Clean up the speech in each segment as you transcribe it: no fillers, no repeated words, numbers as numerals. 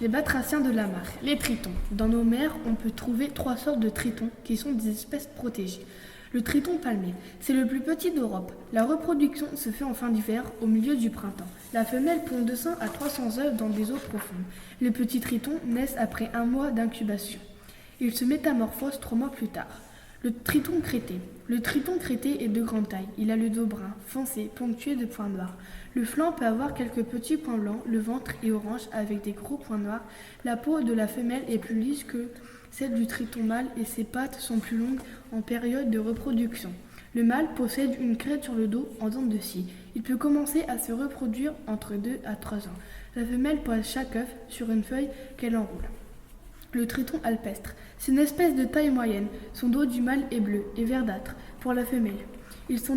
Les batraciens de la mer, les tritons. Dans nos mers, on peut trouver 3 sortes de tritons qui sont des espèces protégées. Le triton palmé, c'est le plus petit d'Europe. La reproduction se fait en fin d'hiver, au milieu du printemps. La femelle pond 200 à 300 œufs dans des eaux profondes. Les petits tritons naissent après 1 mois d'incubation. Ils se métamorphosent 3 mois plus tard. Le triton crété. Le triton crété est de grande taille. Il a le dos brun, foncé, ponctué de points noirs. Le flanc peut avoir quelques petits points blancs, le ventre est orange avec des gros points noirs. La peau de la femelle est plus lisse que celle du triton mâle et ses pattes sont plus longues en période de reproduction. Le mâle possède une crête sur le dos en dents de scie. Il peut commencer à se reproduire entre 2 à 3 ans. La femelle pose chaque œuf sur une feuille qu'elle enroule. Le triton alpestre, c'est une espèce de taille moyenne. Son dos du mâle est bleu et verdâtre pour la femelle. Ils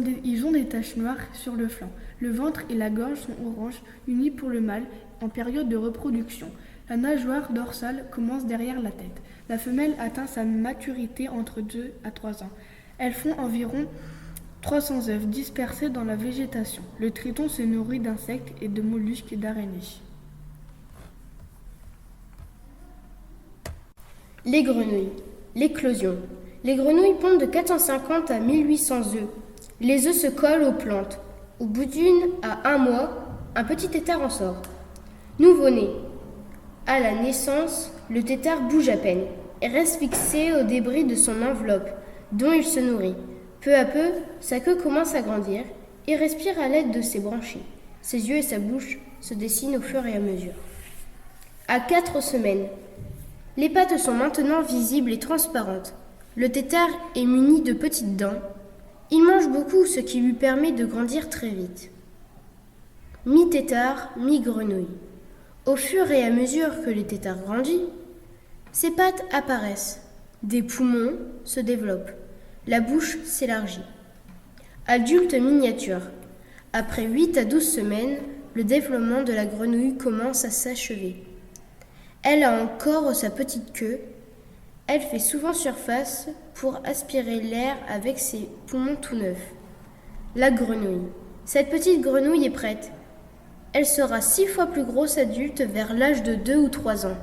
ont des taches noires sur le flanc. Le ventre et la gorge sont orange, unis pour le mâle en période de reproduction. La nageoire dorsale commence derrière la tête. La femelle atteint sa maturité entre 2 à 3 ans. Elles font environ 300 œufs dispersés dans la végétation. Le triton se nourrit d'insectes et de mollusques et d'araignées. Les grenouilles. L'éclosion. Les grenouilles pondent de 450 à 1800 œufs. Les œufs se collent aux plantes. Au bout d'une à 1 mois, un petit tétard en sort. Nouveau-né. À la naissance, le tétard bouge à peine et reste fixé au débris de son enveloppe, dont il se nourrit. Peu à peu, sa queue commence à grandir et respire à l'aide de ses branchies. Ses yeux et sa bouche se dessinent au fur et à mesure. À 4 semaines, les pattes sont maintenant visibles et transparentes. Le tétard est muni de petites dents. Il mange beaucoup, ce qui lui permet de grandir très vite. Mi-tétard, mi-grenouille. Au fur et à mesure que le tétard grandit, ses pattes apparaissent. Des poumons se développent. La bouche s'élargit. Adulte miniature. Après 8 à 12 semaines, le développement de la grenouille commence à s'achever. Elle a encore sa petite queue. Elle fait souvent surface pour aspirer l'air avec ses poumons tout neufs. La grenouille. Cette petite grenouille est prête. Elle sera 6 fois plus grosse adulte vers l'âge de 2 ou 3 ans.